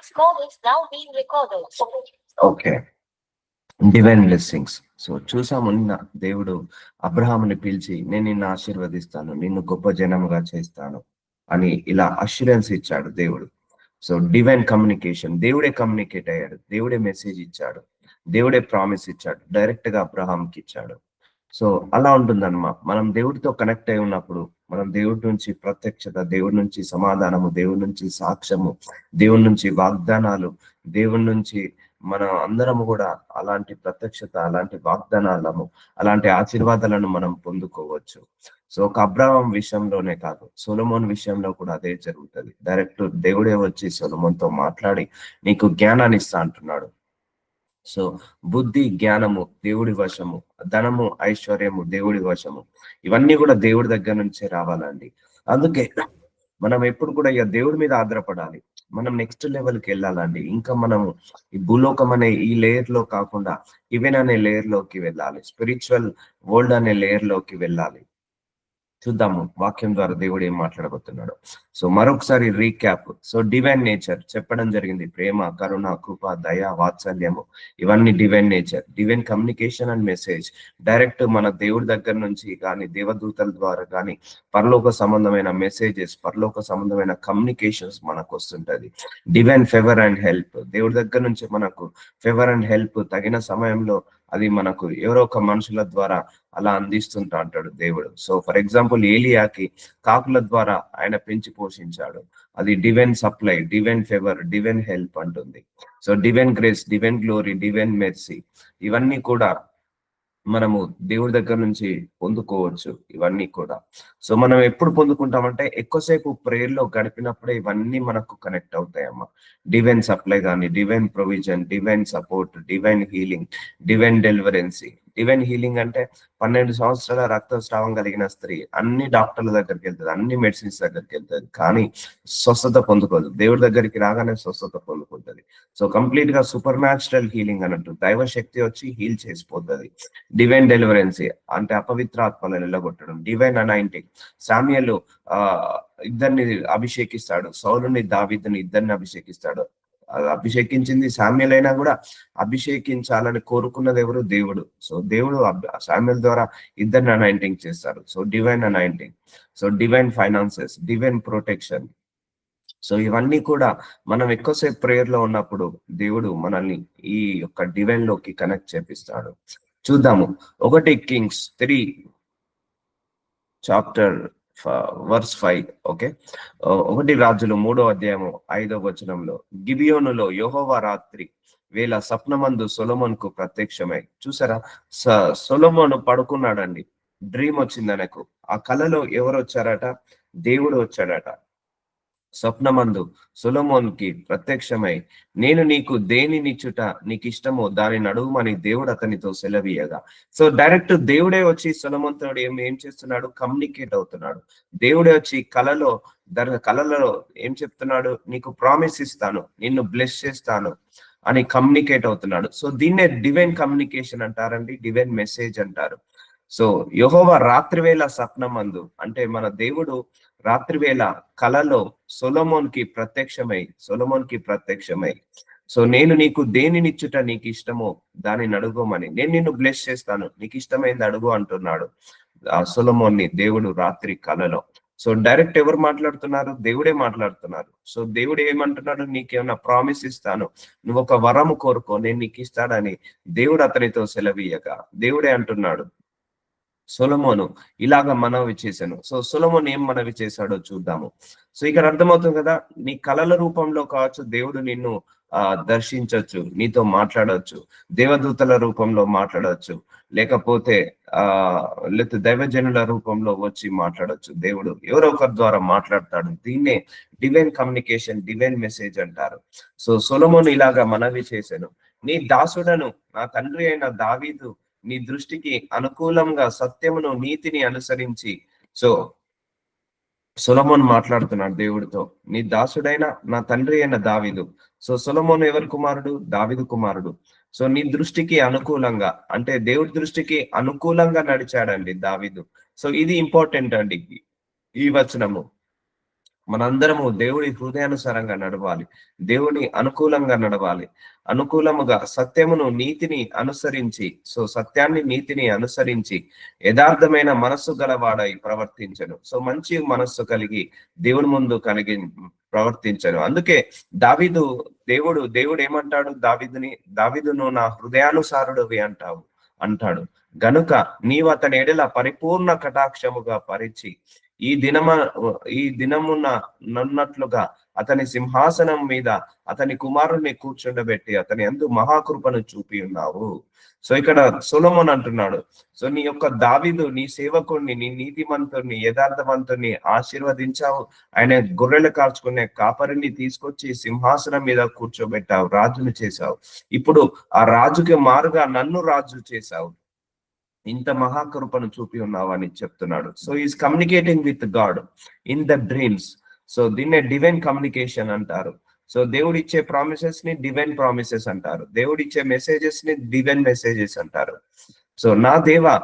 This call is now being recorded. Okay, divine blessings. So చూసాము, నిన్న దేవుడు అబ్రహాముని పిలిచి నేను నిన్ను ఆశీర్వదిస్తాను, నిన్ను గొప్ప జనముగా చేస్తాను అని ఇలా అష్యూరెన్స్ ఇచ్చాడు దేవుడు. సో డివైన్ కమ్యూనికేషన్, దేవుడే కమ్యూనికేట్ అయ్యాడు, దేవుడే మెసేజ్ ఇచ్చాడు, దేవుడే ప్రామిస్ ఇచ్చాడు, డైరెక్ట్ గా అబ్రహాంకి ఇచ్చాడు. సో అలా ఉంటుందన్నమా, మనం దేవుడితో కనెక్ట్ అయి ఉన్నప్పుడు మనం దేవుడి నుంచి ప్రత్యక్షత, దేవుడి నుంచి సమాధానము, దేవుడి నుంచి సాక్ష్యము, దేవుడి నుంచి వాగ్దానాలు, దేవుడి నుంచి మనం అందరము కూడా అలాంటి ప్రత్యక్షత, అలాంటి వాగ్దానాలను, అలాంటి ఆశీర్వాదాలను మనం పొందుకోవచ్చు. సో ఒక అబ్రహాం విషయంలోనే కాదు, సొలొమోన్ విషయంలో కూడా అదే జరుగుతుంది. డైరెక్ట్ దేవుడే వచ్చి సొలొమోన్తో మాట్లాడి నీకు జ్ఞానాన్ని ఇస్తా అంటున్నాడు. సో బుద్ధి, జ్ఞానము దేవుడి వశము, ధనము, ఐశ్వర్యము దేవుడి వశము, ఇవన్నీ కూడా దేవుడి దగ్గర నుంచే రావాలండి. అందుకే మనం ఎప్పుడు కూడా ఇక దేవుడి మీద ఆధారపడాలి. మనం నెక్స్ట్ లెవెల్కి వెళ్ళాలండి. ఇంకా మనము ఈ భూలోకం అనే ఈ లేయర్ లో కాకుండా ఈవెన్ అనే లేయర్ లోకి వెళ్ళాలి, స్పిరిచువల్ వరల్డ్ అనే లేయర్ లోకి వెళ్ళాలి. చూద్దాము వాక్యం ద్వారా దేవుడు ఏం మాట్లాడబోతున్నాడు. సో మరొకసారి రీక్యాప్. సో డివైన్ నేచర్ చెప్పడం జరిగింది. ప్రేమ, కరుణ, కృప, దయ, వాత్సల్యము, ఇవన్నీ divine nature. Divine communication and message direct మన దేవుడి దగ్గర నుంచి కానీ, దేవదూతల ద్వారా కానీ పరలోక సంబంధమైన మెసేజెస్, పరలోక సంబంధమైన కమ్యూనికేషన్స్ మనకు వస్తుంటది. డివైన్ ఫేవర్ అండ్ హెల్ప్, దేవుడి దగ్గర నుంచి మనకు ఫేవర్ అండ్ హెల్ప్ తగిన సమయంలో అది మనకు ఎవరో ఒక మనుషుల ద్వారా అలా అందిస్తుంటా అంటాడు దేవుడు. సో ఫర్ ఎగ్జాంపుల్ ఏలియాకి కాకుల ద్వారా ఆయన పెంచి పోషించాడు. అది divine supply, divine favour, divine help అంటుంది. So divine grace, divine glory, divine mercy, ఇవన్నీ కూడా మనము దేవుడి దగ్గర నుంచి పొందుకోవచ్చు. ఇవన్నీ కూడా సో మనం ఎప్పుడు పొందుకుంటామంటే ఎక్కువసేపు ప్రేయర్ లో గడిపినప్పుడే ఇవన్నీ మనకు కనెక్ట్ అవుతాయమ్మా. డివైన్ సప్లై కానీ, divine provision, divine support, divine healing, divine deliverance. Divine healing అంటే 12 సంవత్సరాల రక్తస్రావం కలిగిన స్త్రీ అన్ని డాక్టర్ల దగ్గరికి వెళ్తుంది, అన్ని మెడిసిన్స్ దగ్గరికి వెళ్తుంది, కానీ స్వస్థత పొందుకోదు. దేవుడి దగ్గరికి రాగానే స్వస్థత పొందుకుంటుంది. సో కంప్లీట్ గా సూపర్ న్యాచురల్ హీలింగ్ అన్నట్టు దైవ శక్తి వచ్చి హీల్ చేసిపోతుంది. డివైన్ డెలివరెన్సీ అంటే అపవిత్ర ఆత్మలను వెళ్ళగొట్టడం. డివైన్ అనాయింటింగ్, సామ్యలు ఇద్దరిని అభిషేకిస్తాడు, సౌలుని, దావీదుని ఇద్దరిని అభిషేకిస్తాడు. అభిషేకించింది సామ్యుల్ అయినా కూడా అభిషేకించాలని కోరుకున్నది ఎవరు? దేవుడు. సో దేవుడు సామ్యుల్ ద్వారా ఇద్దరిని అనాయింటింగ్ చేస్తారు. So divine anointing. So divine finances, divine protection. So ఇవన్నీ కూడా మనం ఎక్కువసేపు ప్రేయర్ లో ఉన్నప్పుడు దేవుడు మనల్ని ఈ యొక్క డివైన్ లోకి కనెక్ట్ చేపిస్తాడు. చూద్దాము. 1 Kings 3 చాప్టర్ వర్స్ 5. ఓకే, 1 రాజులు 3వ అధ్యాయము 5వ వచనంలో, గిబియోనులో యెహోవా రాత్రి వేళ స్వప్నమందు సొలొమోనుకు ప్రత్యక్షమై. చూసారా, సొలొమోను పడుకున్నాడండి, డ్రీమ్ వచ్చింది ఆయనకు. ఆ కలలో ఎవరు వచ్చారట? దేవుడు వచ్చాడట. స్వప్నమందు సొలొమోన్కి ప్రత్యక్షమై, నేను నీకు దేనినిచ్చుట నీకు ఇష్టమో దానిని అడుగుమని దేవుడు అతనితో సెలవీయగా. సో డైరెక్ట్ దేవుడే వచ్చి సొలొమోన్తో ఏం చేస్తున్నాడు? కమ్యూనికేట్ అవుతున్నాడు. దేవుడే వచ్చి కలలో ఏం చెప్తున్నాడు? నీకు ప్రామిస్ ఇస్తాను, నిన్ను బ్లెస్ చేస్తాను అని కమ్యూనికేట్ అవుతున్నాడు. సో దీన్నే డివైన్ కమ్యూనికేషన్ అంటారండి, డివైన్ మెసేజ్ అంటారు. సో యెహోవా రాత్రివేళ స్వప్నమందు అంటే మన దేవుడు రాత్రివేళ కలలో సొలొమోన్కి ప్రత్యక్షమై, సో నేను నీకు దేనినిచ్చుట నీకు ఇష్టమో దానిని అడుగోమని, నేను నిన్ను బ్లెస్ చేస్తాను, నీకు ఇష్టమైంది అడుగు అంటున్నాడు ఆ సొలొమోన్ని దేవుడు రాత్రి కలలో. సో డైరెక్ట్ ఎవరు మాట్లాడుతున్నారు? దేవుడే మాట్లాడుతున్నారు. సో దేవుడు ఏమంటున్నాడు? నీకేమన్నా ప్రామిస్ ఇస్తాను, నువ్వు ఒక వరము కోరుకో, నేను నీకు ఇస్తాడని దేవుడు అతనితో సెలవీయగా దేవుడే అంటున్నాడు సొలొమోను ఇలాగ మనవి చేశాను. సో సొలొమోను ఏం మనవి చేశాడో చూద్దాము. సో ఇక్కడ అర్థమవుతుంది కదా, నీ కళల రూపంలో కావచ్చు దేవుడు నిన్ను దర్శించవచ్చు, నీతో మాట్లాడవచ్చు, దేవదూతల రూపంలో మాట్లాడవచ్చు, లేకపోతే దైవజనుల రూపంలో వచ్చి మాట్లాడవచ్చు. దేవుడు ఎవరో ఒకరి ద్వారా మాట్లాడతాడు. దీన్నే డివైన్ కమ్యూనికేషన్, డివైన్ మెసేజ్ అంటారు. సో సొలొమోను ఇలాగా మనవి చేశాను, నీ దాసుడను నా తండ్రి అయిన దావీదు నీ దృష్టికి అనుకూలంగా సత్యమును నీతిని అనుసరించి. సో సొలొమోను మాట్లాడుతున్నాడు దేవుడితో, నీ దాసుడైన నా తండ్రి అయిన దావీదు. సో సొలొమోను ఎవరి కుమారుడు? దావీదు కుమారుడు. సో నీ దృష్టికి అనుకూలంగా అంటే దేవుడి దృష్టికి అనుకూలంగా నడిచాడండి దావీదు. సో ఇది ఇంపార్టెంట్ అండి ఈ వచనము. మనందరము దేవుడి హృదయానుసారంగా నడవాలి, దేవుని అనుకూలంగా నడవాలి, అనుకూలముగా సత్యమును నీతిని అనుసరించి, సో సత్యాన్ని నీతిని అనుసరించి యథార్థమైన మనస్సు గలవాడై ప్రవర్తించను. సో మంచి మనస్సు కలిగి దేవుని ముందు కలిగి ప్రవర్తించను. అందుకే దావీదు దేవుడు ఏమంటాడు దావీదుని, దావీదును నా హృదయానుసారుడివి అంటాడు. గనుక నీవు అతని ఎడల పరిపూర్ణ కటాక్షముగా పరిచి ఈ దినమ ఈ దినమున నన్నట్లుగా అతని సింహాసనం మీద అతని కుమారుణ్ణి కూర్చుండబెట్టి అతని యందు మహాకృపను చూపి ఉన్నావు. సో ఇక్కడ సొలొమోన్ అంటున్నాడు, సో నీ యొక్క దావీదు నీ సేవకుణ్ణి, నీ నీతిమంతుణ్ణి, యథార్థవంతుణ్ణి ఆశీర్వదించావు. ఆయన గొర్రెలు కాల్చుకునే కాపరిని తీసుకొచ్చి సింహాసనం మీద కూర్చోబెట్టావు, రాజును చేశావు. ఇప్పుడు ఆ రాజుకి మారుగా నన్ను రాజు చేశావు, ఇంత మహాకృపను చూపి ఉన్నావు అని చెప్తున్నాడు. So is communicating with God in the dreams. So దీన్నే డివైన్ కమ్యూనికేషన్ అంటారు. సో దేవుడు ఇచ్చే ప్రామిసెస్ ని డివైన్ ప్రామిసెస్ అంటారు, దేవుడు ఇచ్చే మెసేజెస్ ని డివైన్ మెసేజెస్ అంటారు. సో నా దేవా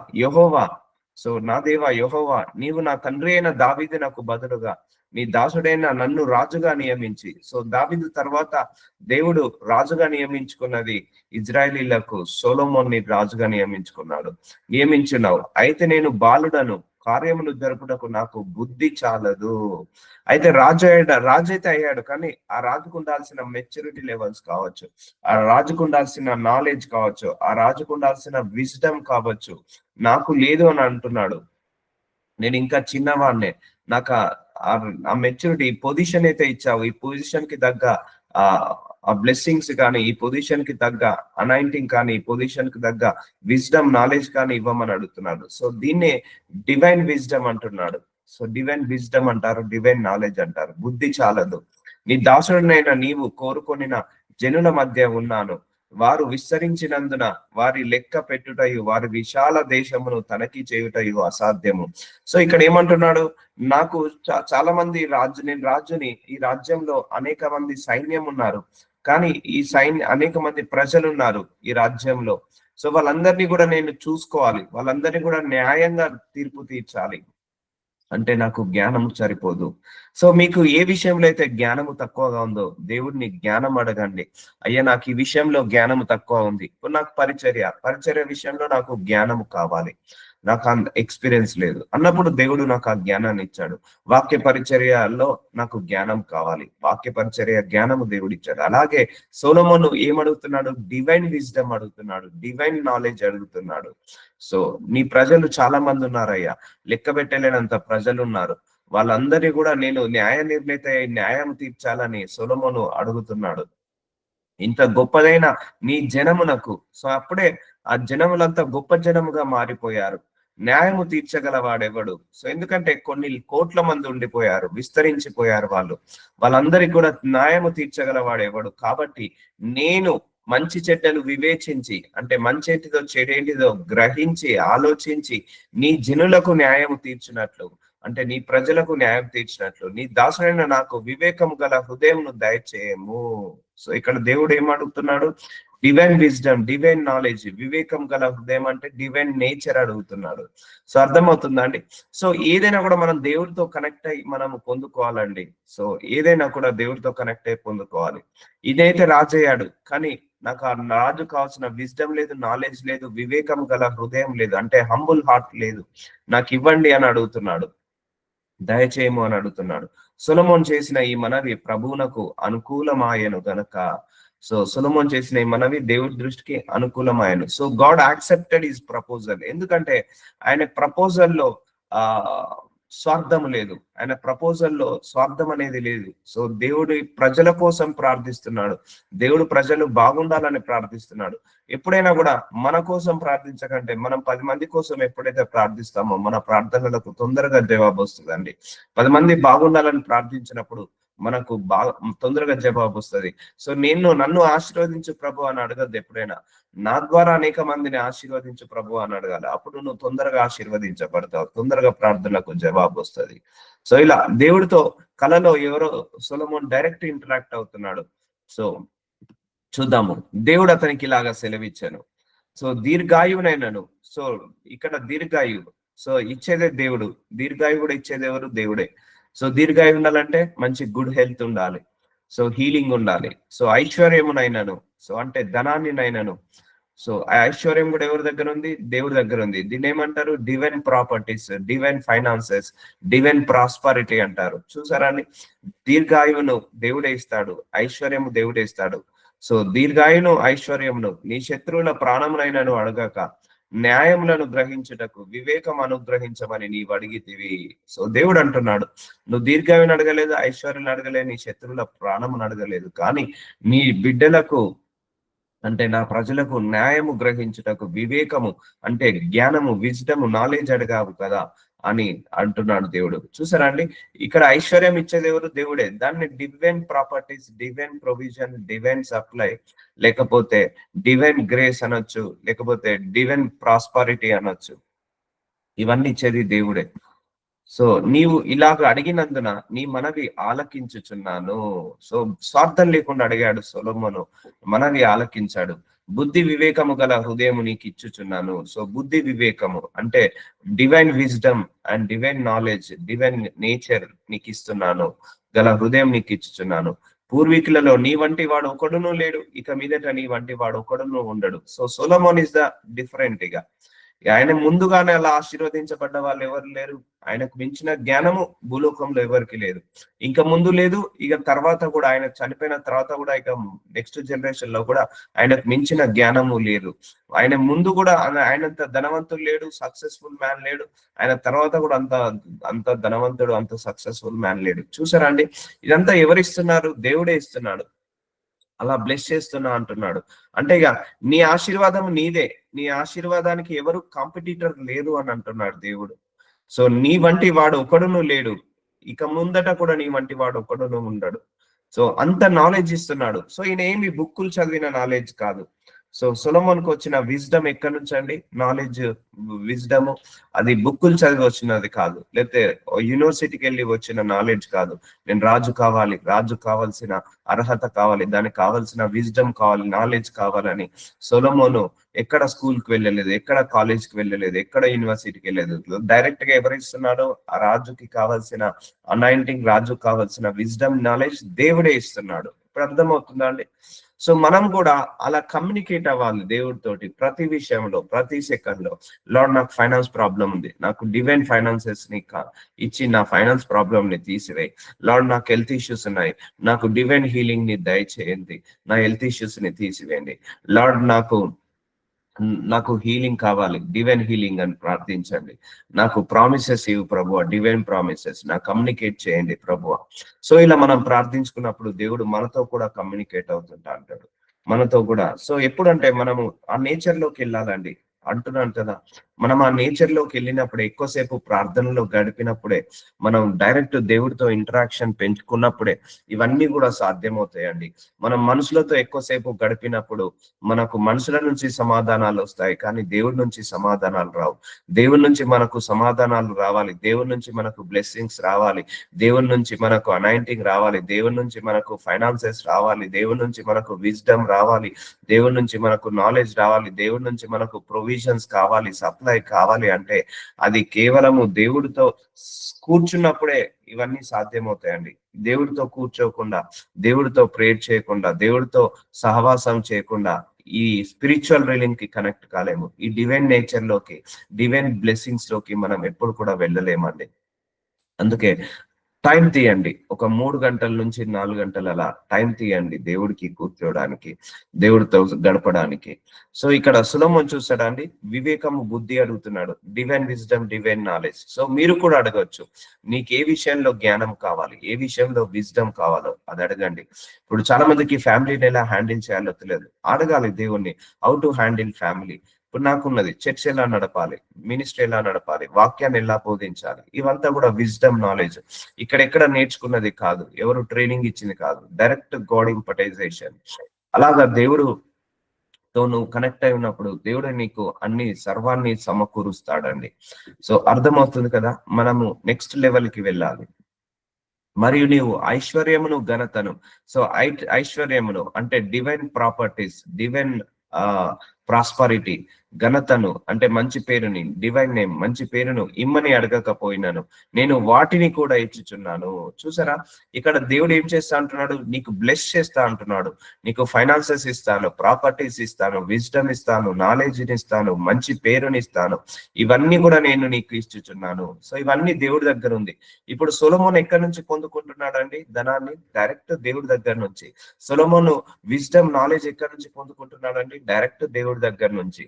యెహోవా నీవు నా తండ్రి అయిన దావీదు నాకు బదులుగా నీ దాసుడైన నన్ను రాజుగా నియమించి. సో దావీదు తర్వాత దేవుడు రాజుగా నియమించుకున్నది ఇజ్రాయేలీలకు సొలొమోన్ని రాజుగా నియమించున్నావు. అయితే నేను బాలుడను, కార్యములు జరుపుటకు నాకు బుద్ధి చాలదు. అయితే రాజు అయితే అయ్యాడు, కానీ ఆ రాజుకు ఉండాల్సిన మెచ్యూరిటీ లెవెల్స్ కావచ్చు, ఆ రాజుకు ఉండాల్సిన నాలెడ్జ్ కావచ్చు, ఆ రాజుకు ఉండాల్సిన విజ్డమ్ కావచ్చు, నాకు లేదు అని అంటున్నాడు. నేను ఇంకా చిన్నవాడినే, నాకు ఆ మెచ్యూరిటీ, పొజిషన్ అయితే ఇచ్చావు, ఈ పొజిషన్ కి తగ్గ ఆ బ్లెస్సింగ్స్ కానీ, ఈ పొజిషన్ కి తగ్గ అనాయింటింగ్ కానీ, ఈ పొజిషన్ కి తగ్గ విజ్డమ్ నాలెడ్జ్ కానీ ఇవ్వమని అడుగుతున్నాడు. సో దీన్నే డివైన్ విజ్డమ్ అంటున్నాడు. సో డివైన్ విజ్డమ్ అంటారు, డివైన్ నాలెడ్జ్ అంటారు. బుద్ధి చాలదు, నీ దాసుడినైనా నీవు కోరుకొనిన జనుల మధ్య ఉన్నాను, వారు విస్తరించినందున వారి లెక్క పెట్టుటయు వారి విశాల దేశమును తనఖీ చేయుటయు అసాధ్యము. సో ఇక్కడ ఏమంటున్నాడు, నాకు చాలా మంది నేను రాజుని, ఈ రాజ్యంలో అనేక మంది సైన్యం ఉన్నారు, కానీ అనేక మంది ప్రజలు ఉన్నారు ఈ రాజ్యంలో. సో వాళ్ళందరినీ కూడా నేను చూసుకోవాలి, వాళ్ళందరినీ కూడా న్యాయంగా తీర్పు తీర్చాలి అంటే నాకు జ్ఞానము సరిపోదు. సో మీకు ఏ విషయంలో అయితే జ్ఞానము తక్కువగా ఉందో దేవుడిని జ్ఞానం అడగండి. అయ్యా నాకు ఈ విషయంలో జ్ఞానము తక్కువ ఉంది, ఇప్పుడు నాకు పరిచర్య విషయంలో నాకు జ్ఞానము కావాలి, నాకు ఎక్స్పీరియన్స్ లేదు అన్నప్పుడు దేవుడు నాకు ఆ జ్ఞానాన్ని ఇచ్చాడు. వాక్య పరిచర్యలో నాకు జ్ఞానం కావాలి, వాక్య పరిచర్య జ్ఞానము దేవుడు ఇచ్చాడు. అలాగే సొలొమోను ఏమడుగుతున్నాడు, డివైన్ విజ్డమ్ అడుగుతున్నాడు, డివైన్ నాలెడ్జ్ అడుగుతున్నాడు. సో నీ ప్రజలు చాలా మంది ఉన్నారయ్యా, లెక్క పెట్టలేనంత ప్రజలు ఉన్నారు, వాళ్ళందరినీ కూడా నేను న్యాయ నిర్ణేత న్యాయం తీర్చాలని సొలొమోను అడుగుతున్నాడు. ఇంత గొప్పదైన నీ జనమునకు, సో అప్పుడే ఆ జనములంతా గొప్ప జనముగా మారిపోయారు. న్యాయము తీర్చగల వాడెవడు? సో ఎందుకంటే కొన్ని కోట్ల మంది ఉండిపోయారు, విస్తరించిపోయారు వాళ్ళందరికీ కూడా న్యాయము తీర్చగల వాడెవడు? కాబట్టి నేను మంచి చెడ్డలు వివేచించి, అంటే మంచేంటిదో చెడేంటిదో గ్రహించి ఆలోచించి నీ జనులకు న్యాయము తీర్చినట్లు, అంటే నీ ప్రజలకు న్యాయం తీర్చినట్లు నీ దాసుడైన నాకు వివేకము గల హృదయంను దయచేయము. సో ఇక్కడ దేవుడు ఏమడుగుతున్నాడు, డివైన్ విజ్డమ్, డివైన్ నాలెడ్జ్, వివేకం గల హృదయం అంటే డివైన్ నేచర్ అడుగుతున్నాడు. సో అర్థమవుతుందా అండి? సో ఏదైనా కూడా మనం దేవుడితో కనెక్ట్ అయ్యి మనం పొందుకోవాలండి. సో ఏదైనా కూడా దేవుడితో కనెక్ట్ అయ్యి పొందుకోవాలి. ఇదైతే రాజయ్యాడు, కానీ నాకు ఆ రాజు కావాల్సిన విజ్డమ్ లేదు, నాలెడ్జ్ లేదు, వివేకం గల హృదయం లేదు, అంటే హంబుల్ హార్ట్ లేదు, నాకు ఇవ్వండి అని అడుగుతున్నాడు, దయచేయము అని అడుగుతున్నాడు. సొలొమోన్ చేసిన ఈ మనవి ప్రభువునకు అనుకూలమాయను గనక, సో సొలొమోన్ చేసిన ఈ మనవి దేవుడి దృష్టికి అనుకూలమాయను. So God accepted his proposal. ఎందుకంటే ఆయన ప్రపోజల్లో స్వార్థం లేదు, ఆయన ప్రపోజల్లో స్వార్థం అనేది లేదు. సో దేవుడి ప్రజల కోసం ప్రార్థిస్తున్నాడు, దేవుడు ప్రజలు బాగుండాలని ప్రార్థిస్తున్నాడు. ఎప్పుడైనా కూడా మన కోసం ప్రార్థించకంటే మనం 10 మంది కోసం ఎప్పుడైతే ప్రార్థిస్తామో మన ప్రార్థనలకు తొందరగా జవాబు వస్తుందండి. 10 మంది బాగుండాలని ప్రార్థించినప్పుడు మనకు తొందరగా జవాబు వస్తుంది. సో నన్ను ఆశీర్వదించు ప్రభు అని అడగద్దు, ఎప్పుడైనా నా ద్వారా అనేక మందిని ఆశీర్వదించు ప్రభు అని అడగాలి. అప్పుడు నువ్వు తొందరగా ఆశీర్వదించబడతావు, తొందరగా ప్రార్థనలకు జవాబు వస్తుంది. సో ఇలా దేవుడితో కలలో ఎవరో సొలొమోన్ డైరెక్ట్ ఇంటరాక్ట్ అవుతున్నాడు. సో చూద్దాము, దేవుడు అతనికి ఇలాగా సెలవిచ్చాను. సో దీర్ఘాయువునైనను, సో ఇక్కడ దీర్ఘాయువు, సో ఇచ్చేదే దేవుడు, దీర్ఘాయువు కూడా ఇచ్చేది ఎవరు? దేవుడే. సో దీర్ఘాయువు ఉండాలంటే మంచి గుడ్ హెల్త్ ఉండాలి, సో హీలింగ్ ఉండాలి, సో ఐశ్వర్యమునైనను, సో అంటే ధనాన్ని నైనను. సో ఆ ఐశ్వర్యం కూడా ఎవరి దగ్గర ఉంది? దేవుడి దగ్గర ఉంది. దీన్ని ఏమంటారు? Divine properties, divine finances, divine prosperity అంటారు. చూసారా అండి? దీర్ఘాయువును దేవుడే ఇస్తాడు, ఐశ్వర్యము దేవుడే ఇస్తాడు. సో దీర్ఘాయును ఐశ్వర్యమును నీ శత్రువుల ప్రాణమునైనను అడగక న్యాయములను గ్రహించుటకు వివేకం అనుగ్రహించమని నీవు అడిగితివి. సో దేవుడు అంటున్నాడు, నువ్వు దీర్ఘాయువుని అడగలేదు, ఐశ్వర్యం అడగలేదు, నీ శత్రువుల ప్రాణమును అడగలేదు, కానీ నీ బిడ్డలకు అంటే నా ప్రజలకు న్యాయము గ్రహించుటకు వివేకము అంటే జ్ఞానము, విజ్డము, నాలెడ్జ్ అడగావు కదా అని అంటున్నాడు దేవుడు. చూసారా అండి? ఇక్కడ ఐశ్వర్యం ఇచ్చేది ఎవరు? దేవుడే. దాన్ని divine properties, divine provision, divine supply, లేకపోతే డివైన్ గ్రేస్ అనొచ్చు, లేకపోతే డివైన్ ప్రాస్పరిటీ అనొచ్చు. ఇవన్నీ ఇచ్చేది దేవుడే. సో నీవు ఇలాగ అడిగినందున నీ మనవి ఆలకించుచున్నాను. సో స్వార్థం లేకుండా అడిగాడు సొలొమోను, మనవి ఆలకించాడు. బుద్ధి వివేకము గల హృదయము నీకు ఇచ్చుచున్నాను. సో బుద్ధి వివేకము అంటే divine wisdom and divine knowledge, divine nature నీకు ఇస్తున్నాను, గల హృదయం నీకు ఇచ్చుచున్నాను. పూర్వీకులలో నీ వంటి వాడు ఒకడును లేడు, ఇక మీదట నీ వంటి వాడు ఒకడును ఉండడు. So Solomon is the different. ఇక ఆయన ముందుగానే అలా ఆశీర్వదించబడ్డ వాళ్ళు ఎవరు లేరు. ఆయనకు మించిన జ్ఞానము భూలోకంలో ఎవరికి లేదు, ఇంకా ముందు లేదు, ఇక తర్వాత కూడా ఆయన చనిపోయిన తర్వాత కూడా ఇక నెక్స్ట్ జనరేషన్ లో కూడా ఆయనకు మించిన జ్ఞానము లేదు. ఆయన ముందు కూడా ఆయనంత ధనవంతుడు లేడు, సక్సెస్ఫుల్ మ్యాన్ లేడు. ఆయన తర్వాత కూడా అంత ధనవంతుడు, అంత సక్సెస్ఫుల్ మ్యాన్ లేడు. చూసారా అండి? ఇదంతా ఎవరిస్తున్నారు? దేవుడే ఇస్తున్నాడు. అలా బ్లెస్ చేస్తున్నా అంటున్నాడు. అంటే ఇక నీ ఆశీర్వాదం నీదే, నీ ఆశీర్వాదానికి ఎవరు కాంపిటీటర్ లేరు అని అంటున్నాడు దేవుడు. సో నీ వంటి వాడు ఒకడును లేడు, ఇక ముందట కూడా నీ వంటి వాడు ఒకడును ఉండడు. సో అంత నాలెడ్జ్ ఇస్తున్నాడు. సో ఈయన ఏమి బుక్కులు చదివిన నాలెడ్జ్ కాదు. సో సొలొమోన్కి వచ్చిన విజ్డమ్ ఎక్కడి నుంచి అండి? నాలెడ్జ్, విజ్డమ్ అది బుక్కులు చదివి వచ్చినది కాదు, లేకపోతే యూనివర్సిటీకి వెళ్ళి వచ్చిన నాలెడ్జ్ కాదు. నేను రాజు కావాలి, రాజు కావాల్సిన అర్హత కావాలి, దానికి కావాల్సిన విజ్డమ్ కావాలి, నాలెడ్జ్ కావాలని సొలొమోను ఎక్కడ స్కూల్కి వెళ్ళలేదు, ఎక్కడ కాలేజ్కి వెళ్ళలేదు, ఎక్కడ యూనివర్సిటీకి వెళ్ళలేదు. డైరెక్ట్ గా ఎవరిస్తున్నాడో ఆ రాజుకి కావాల్సిన అనాయింటింగ్, రాజుకి కావాల్సిన విజ్డమ్, నాలెడ్జ్ దేవుడే ఇస్తున్నాడు. ఇప్పుడు అర్థమవుతుందా అండి? సో మనం కూడా అలా కమ్యూనికేట్ అవ్వాలి దేవుడితోటి ప్రతి విషయంలో, ప్రతి సెకండ్ లో. లార్డ్ నాకు ఫైనాన్స్ ప్రాబ్లం ఉంది, నాకు డివైన్ ఫైనాన్సెస్ ని ఇచ్చి నా ఫైనాన్స్ ప్రాబ్లం ని తీసివేయి. లార్డ్ నాకు హెల్త్ ఇష్యూస్ ఉన్నాయి, నాకు డివైన్ హీలింగ్ ని దయచేయండి, నా హెల్త్ ఇష్యూస్ ని తీసివేయండి. లార్డ్ నాకు హీలింగ్ కావాలి, డివైన్ హీలింగ్ అని ప్రార్థించండి. నాకు ప్రామిసెస్ ఇవ్వు ప్రభువా, డివైన్ ప్రామిసెస్ నాకు కమ్యూనికేట్ చేయండి ప్రభువా. సో ఇలా మనం ప్రార్థించుకున్నప్పుడు దేవుడు మనతో కూడా కమ్యూనికేట్ అవుతుంటా అంటాడు, మనతో కూడా. సో ఎప్పుడంటే మనము ఆ నేచర్ లోకి వెళ్ళాలండి అంటున్నాను కదా. మనం ఆ నేచర్ లోకి వెళ్ళినప్పుడే, ఎక్కువసేపు ప్రార్థనలో గడిపినప్పుడే, మనం డైరెక్ట్ దేవుడితో ఇంటరాక్షన్ పెంచుకున్నప్పుడే ఇవన్నీ కూడా సాధ్యమవుతాయండి. మనం మనుషులతో ఎక్కువసేపు గడిపినప్పుడు మనకు మనుషుల నుంచి సమాధానాలు వస్తాయి, కానీ దేవుడి నుంచి సమాధానాలు రావు. దేవుడి నుంచి మనకు సమాధానాలు రావాలి, దేవుడి నుంచి మనకు బ్లెస్సింగ్స్ రావాలి, దేవుడి నుంచి మనకు అనాయింటింగ్ రావాలి, దేవుడి నుంచి మనకు ఫైనాన్సెస్ రావాలి, దేవుడి నుంచి మనకు విజ్డమ్ రావాలి, దేవుడి నుంచి మనకు నాలెడ్జ్ రావాలి, దేవుడి నుంచి మనకు ప్రొవిజన్స్ కావాలి, సప్లై కావాలి. అంటే అది కేవలము దేవుడితో కూర్చున్నప్పుడే ఇవన్నీ సాధ్యమవుతాయండి. దేవుడితో కూర్చోకుండా, దేవుడితో ప్రేయర్ చేయకుండా, దేవుడితో సహవాసం చేయకుండా ఈ స్పిరిచువల్ రీలింగ్ కి కనెక్ట్ కాలేము. ఈ డివైన్ నేచర్ లోకి, డివైన్ బ్లెస్సింగ్స్ లోకి మనం ఎప్పుడు కూడా వెళ్ళలేమండి. అందుకే టైం తీయండి, ఒక 3 గంటల నుంచి 4 గంటలు అలా టైం తీయండి దేవుడికి కూర్చోడానికి, దేవుడితో గడపడానికి. సో ఇక్కడ సొలొమోన్ చూస్తాడా అండి? వివేకము, బుద్ధి అడుగుతున్నాడు, divine wisdom, divine knowledge. So మీరు కూడా అడగొచ్చు, నీకు ఏ విషయంలో జ్ఞానం కావాలి, ఏ విషయంలో విజ్డమ్ కావాలో అది అడగండి. ఇప్పుడు చాలా మందికి ఫ్యామిలీని ఎలా హ్యాండిల్ చేయాలో తెలియదు, అడగాలి దేవుణ్ణి, హౌ టు హ్యాండిల్ ఫ్యామిలీ. ఇప్పుడు నాకున్నది చర్చ్ ఎలా నడపాలి, మినిస్ట్రీ ఎలా నడపాలి, వాక్యాన్ని ఎలా బోధించాలి, ఇవంతా కూడా విజ్డమ్, నాలెడ్జ్. ఇక్కడెక్కడ నేర్చుకున్నది కాదు, ఎవరు ట్రైనింగ్ ఇచ్చింది కాదు, డైరెక్ట్ గాడ్ ఇంపటైజేషన్. అలాగా దేవుడుతో నువ్వు కనెక్ట్ అయి ఉన్నప్పుడు దేవుడు నీకు అన్ని సర్వాన్ని సమకూరుస్తాడండి. సో అర్థమవుతుంది కదా. మనము నెక్స్ట్ లెవెల్ కి వెళ్ళాలి. మరియు నీవు ఐశ్వర్యమును, ఘనతను. సో ఐశ్వర్యమును అంటే డివైన్ ప్రాపర్టీస్, డివైన్ ప్రాస్పరిటీ, ఘనతను అంటే మంచి పేరుని, డివైన్ నేమ్ మంచి పేరును ఇమ్మని అడగకపోయినాను, నేను వాటిని కూడా ఇచ్చుచున్నాను. చూసారా, ఇక్కడ దేవుడు ఏం చేస్తా అంటున్నాడు? నీకు బ్లెస్ చేస్తా అంటున్నాడు. నీకు ఫైనాన్సెస్ ఇస్తాను, ప్రాపర్టీస్ ఇస్తాను, విజ్డమ్ ఇస్తాను, నాలెడ్జ్ ఇస్తాను, మంచి పేరుని ఇస్తాను, ఇవన్నీ కూడా నేను నీకు ఇచ్చుచున్నాను. సో ఇవన్నీ దేవుడి దగ్గర ఉంది. ఇప్పుడు సొలొమోను ఎక్కడి నుంచి పొందుకుంటున్నాడు అండి ధనాన్ని? డైరెక్ట్ దేవుడి దగ్గర నుంచి. సొలొమోను విజ్డమ్ నాలెడ్జ్ ఎక్కడి నుంచి పొందుకుంటున్నాడు అండి? డైరెక్ట్ దేవుడి దగ్గర నుంచి.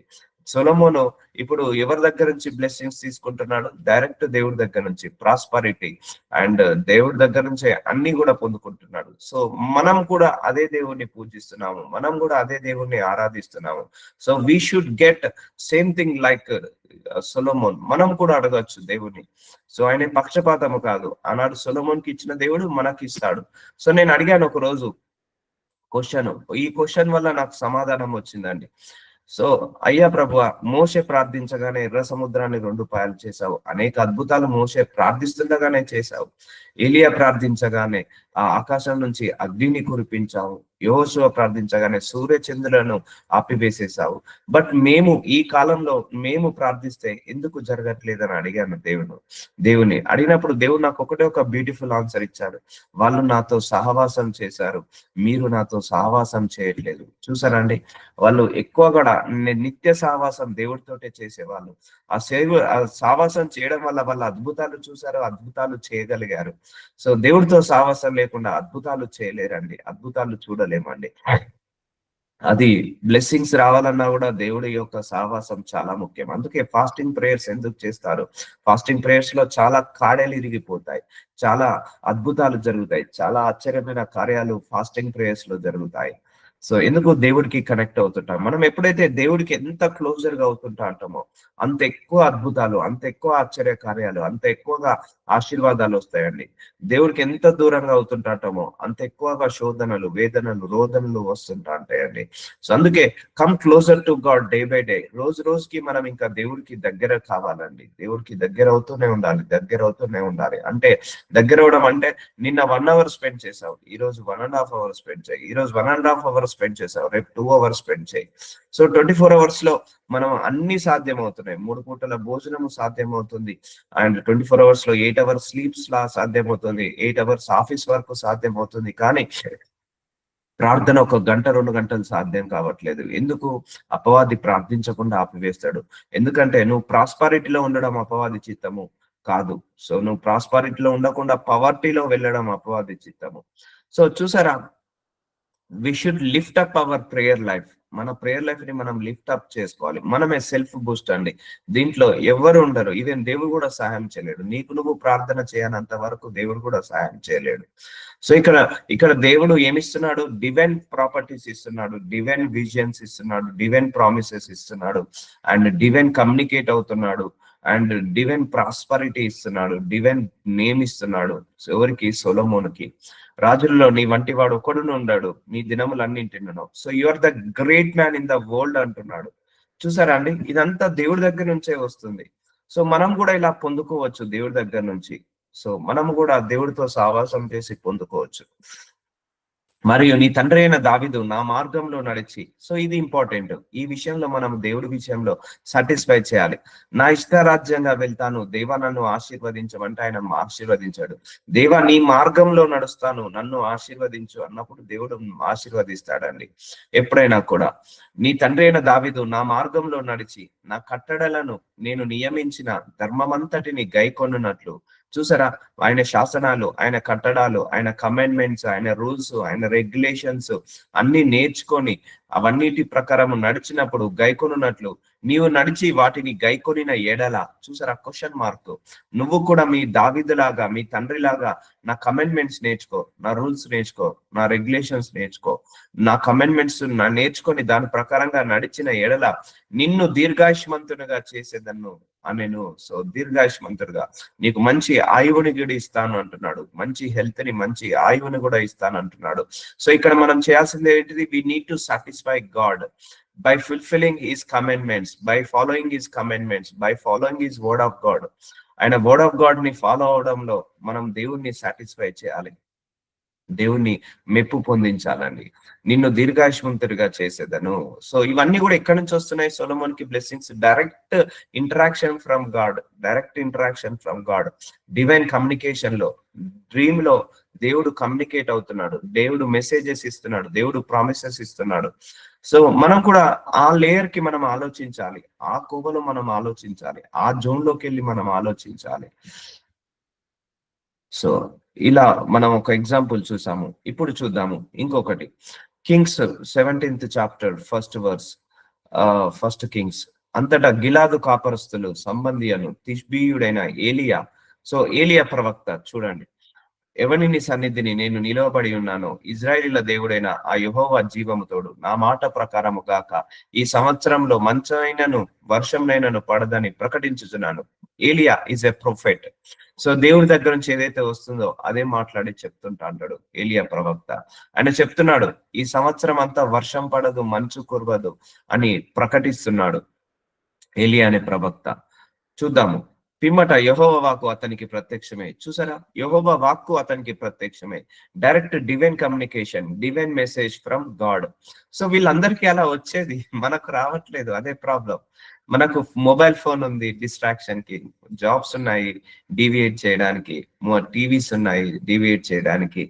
సొలొమోను ఇప్పుడు ఎవరి దగ్గర నుంచి బ్లెస్సింగ్స్ తీసుకుంటున్నాడు? డైరెక్ట్ దేవుడి దగ్గర నుంచి. ప్రాస్పరిటీ అండ్ దేవుడి దగ్గర నుంచి అన్ని కూడా పొందుకుంటున్నాడు. సో మనం కూడా అదే దేవుణ్ణి పూజిస్తున్నాము, మనం కూడా అదే దేవుణ్ణి ఆరాధిస్తున్నాము. So we should get same thing like Solomon. మనం కూడా అడగచ్చు దేవుణ్ణి. సో ఆయన పక్షపాతము కాదు, ఆనాడు సొలొమోన్కి ఇచ్చిన దేవుడు మనకి ఇస్తాడు. సో నేను అడిగాను ఒక రోజు క్వశ్చన్, ఈ క్వశ్చన్ వల్ల నాకు సమాధానం వచ్చిందండి. సో అయ్యా ప్రభువా, మోషే ప్రార్థించగానే ఎర్ర సముద్రాన్ని 2 పాయలు చేశావు, అనేక అద్భుతాలు మోషే ప్రార్థిస్తుండగానే చేశావు. ఏలియా ప్రార్థించగానే ఆ ఆకాశం నుంచి అగ్నిని కురిపించావు. యెహోషువ ప్రార్థించగానే సూర్య చంద్రులను ఆపివేసేసావు. బట్ మేము ఈ కాలంలో మేము ప్రార్థిస్తే ఎందుకు జరగట్లేదని అడిగాను దేవుని అడిగినప్పుడు దేవుడు నాకు ఒకటే ఒక బ్యూటిఫుల్ ఆన్సర్ ఇచ్చాడు. వాళ్ళు నాతో సహవాసం చేశారు, మీరు నాతో సహవాసం చేయట్లేదు. చూసారండి, వాళ్ళు ఎక్కువ కూడా నిత్య సహవాసం దేవుడితోటే చేసేవాళ్ళు. ఆ సహవాసం చేయడం వల్ల వాళ్ళ అద్భుతాలు చూసారు, అద్భుతాలు చేయగలిగారు. సో దేవుడితో సహవాసం లేకుండా అద్భుతాలు చేయలేరండి, అద్భుతాలు చూడలేమండి. అది బ్లెస్సింగ్స్ రావాలన్నా కూడా దేవుడి యొక్క సహవాసం చాలా ముఖ్యం. అందుకే ఫాస్టింగ్ ప్రేయర్స్ ఎందుకు చేస్తారు? ఫాస్టింగ్ ప్రేయర్స్ లో చాలా కాడేలు ఇరిగిపోతాయి, చాలా అద్భుతాలు జరుగుతాయి, చాలా ఆశ్చర్యమైన కార్యాలు ఫాస్టింగ్ ప్రేయర్స్ లో జరుగుతాయి. సో ఎందుకు? దేవుడికి కనెక్ట్ అవుతుంటాం. మనం ఎప్పుడైతే దేవుడికి ఎంత క్లోజర్ గా అవుతుంటా అంటామో అంత ఎక్కువ అద్భుతాలు, అంత ఎక్కువ ఆశ్చర్య కార్యాలు, అంత ఎక్కువగా ఆశీర్వాదాలు వస్తాయండి. దేవుడికి ఎంత దూరంగా అవుతుంటామో అంత ఎక్కువగా శోధనలు, వేదనలు, రోదనలు వస్తుంటా ఉంటాయండి. సో అందుకే come closer to God day by day. రోజు రోజుకి మనం ఇంకా దేవుడికి దగ్గర కావాలండి. దేవుడికి దగ్గర అవుతూనే ఉండాలి, దగ్గర అవుతూనే ఉండాలి. అంటే దగ్గర అవడం అంటే నిన్న 1 hour స్పెండ్ చేసావు, ఈ రోజు 1.5 hours స్పెండ్ చేయి, ఈ రోజు 1.5 hours స్పెండ్ చేసావు, రేపు 2 hours స్పెండ్ చేయి. సో 24 hours లో మనం అన్ని సాధ్యమవుతున్నాయి. 3 పూటల భోజనము సాధ్యమవుతుంది, అండ్ 24 hours లో 8 hours స్లీప్స్ లా సాధ్యమవుతుంది, 8 hours ఆఫీస్ వర్క్ సాధ్యమవుతుంది. కానీ ప్రార్థన 1 గంట 2 గంటలు సాధ్యం కావట్లేదు. ఎందుకు? అపవాది ప్రార్థించకుండా ఆపివేస్తాడు. ఎందుకంటే నువ్వు ప్రాస్పారిటీలో ఉండడం అపవాది చిత్తము కాదు. సో నువ్వు ప్రాస్పారిటీలో ఉండకుండా పవర్టీలో వెళ్ళడం అపవాది చిత్తము. సో చూసారా, we should lift up our prayer life. మన ప్రేయర్ లైఫ్ ని మనం లిఫ్ట్ అప్ చేసుకోవాలి. మనమే సెల్ఫ్ బూస్ట్ అండి. దీంట్లో ఎవరు ఉండరు, ఈవెన్ దేవుడు కూడా సహాయం చేయలేడు. నీకు నువ్వు ప్రార్థన చేయనంత వరకు దేవుడు కూడా సహాయం చేయలేడు. సో ఇక్కడ దేవుడు ఏమిస్తున్నాడు? డివైన్ ప్రాపర్టీస్ ఇస్తున్నాడు, డివైన్ విజన్స్ ఇస్తున్నాడు, డివైన్ ప్రామిసెస్ ఇస్తున్నాడు, అండ్ డివైన్ కమ్యూనికేట్ అవుతున్నాడు, అండ్ డివైన్ ప్రాస్పరిటీ ఇస్తున్నాడు, డివైన్ నేమ్ ఇస్తున్నాడు. ఎవరికి? సొలొమోనుకి. రాజుల్లో నీ వంటి వాడు ఒకడును ఉండాడు, నీ దినములన్నింటినో. So you are the great man in the world అంటున్నాడు. చూసారా అండి, ఇదంతా దేవుడి దగ్గర నుంచే వస్తుంది. సో మనం కూడా ఇలా పొందుకోవచ్చు దేవుడి దగ్గర నుంచి. సో మనం కూడా దేవుడితో సహవాసం చేసి పొందుకోవచ్చు. మరియు నీ తండ్రి అయిన దావీదు నా మార్గంలో నడిచి. సో ఇది ఇంపార్టెంట్. ఈ విషయంలో మనం దేవుడి విషయంలో సాటిస్ఫై చేయాలి. నా ఇష్టారాజ్యంగా వెళ్తాను, దేవా నన్ను ఆశీర్వదించమంటే ఆయన ఆశీర్వదించాడు. దేవా నీ మార్గంలో నడుస్తాను, నన్ను ఆశీర్వదించు అన్నప్పుడు దేవుడు ఆశీర్వదిస్తాడండి ఎప్పుడైనా కూడా. నీ తండ్రి అయిన దావీదు నా మార్గంలో నడిచి నా కట్టడలను నేను నియమించిన ధర్మమంతటిని గైకొనున్నట్లు. చూసారా, ఆయన శాసనాలు, ఆయన కట్టడాలు, ఆయన కమాండ్మెంట్స్, ఆయన రూల్స్, ఆయన రెగ్యులేషన్స్ అన్ని నేర్చుకొని అవన్నిటి ప్రకారం నడిచినప్పుడు గైకొనున్నట్లు నీవు నడిచి వాటిని గైకొనిన ఎడల. చూసారా, క్వశ్చన్ మార్క్. నువ్వు కూడా మీ దావీదులాగా, మీ తండ్రిలాగా నా కమాండ్మెంట్స్ నేర్చుకో, నా రూల్స్ నేర్చుకో, నా రెగ్యులేషన్స్ నేర్చుకో, నా కమాండ్మెంట్స్ నేర్చుకొని దాని ప్రకారంగా నడిచిన ఎడల నిన్ను దీర్ఘాయుష్మంతునిగా చేసేదన్ను అనేను. సో దీర్ఘాయుష్మంతుడుగా నీకు మంచి ఆయువుని కూడా ఇస్తాను అంటున్నాడు, మంచి హెల్త్ ని, మంచి ఆయువుని కూడా ఇస్తాను అంటున్నాడు. సో ఇక్కడ మనం చేయాల్సింది ఏంటిది? We need to satisfy God by fulfilling his commandments, by following his commandments, by following his word of God. ఆయన వర్డ్ ఆఫ్ గాడ్ ని ఫాలో అవడంలో మనం దేవుణ్ణి సాటిస్ఫై చేయాలి. దేవుణ్ణి మెప్పు పొందించాలని, నిన్ను దీర్ఘాయుష్మంతుడిగా చేసేదను. సో ఇవన్నీ కూడా ఎక్కడి నుంచి వస్తున్నాయి సొలొమోన్ కి blessings? Direct interaction from God, direct interaction from God, divine communication లో, డ్రీమ్ లో దేవుడు కమ్యూనికేట్ అవుతున్నాడు, దేవుడు మెసేజెస్ ఇస్తున్నాడు, దేవుడు ప్రామిసెస్ ఇస్తున్నాడు. సో మనం కూడా ఆ లేయర్ కి మనం ఆలోచించాలి, ఆ కోవలో మనం ఆలోచించాలి, ఆ జోన్ లోకి వెళ్ళి మనం ఆలోచించాలి. సో ఇలా మనం ఒక ఎగ్జాంపుల్ చూసాము. ఇప్పుడు చూద్దాము ఇంకొకటి. Kings 17th chapter 1st verse. First kings. అంతటా గిలాదు కాపరస్తులు సంబంధియను తిష్బీయుడైన ఏలియా. సో ఏలియా ప్రవక్త చూడండి, ఎవని నీ సన్నిధిని నేను నిలవబడి ఉన్నానో ఇజ్రాయేలీల దేవుడైన ఆ యెహోవా జీవముతోడు నా మాట ప్రకారము గాక ఈ సంవత్సరంలో మంచైనను వర్షంనైనను పడదని ప్రకటించుచున్నాను. ఏలియా ఈజ్ ఎ ప్రొఫెట్. సో దేవుడి దగ్గర నుంచి ఏదైతే వస్తుందో అదే మాట్లాడి చెప్తుంటా అంటాడు ఏలియా ప్రవక్త. ఆయన చెప్తున్నాడు ఈ సంవత్సరం అంతా వర్షం పడదు, మంచు కురవదు అని ప్రకటిస్తున్నాడు ఏలియా అనే ప్రవక్త. చూద్దాము. పిమ్మట యెహోవా వాక్కు అతనికి ప్రత్యక్షమే. చూసారా, యెహోవా వాక్కు అతనికి ప్రత్యక్షమే. Direct divine communication, divine message from God. So వీళ్ళందరికీ అలా వచ్చేది, మనకు రావట్లేదు, అదే ప్రాబ్లం. మనకు మొబైల్ ఫోన్ ఉంది డిస్ట్రాక్షన్ కి, జాబ్స్ ఉన్నాయి డీవియేట్ చేయడానికి, టీవీస్ ఉన్నాయి డీవియేట్ చేయడానికి,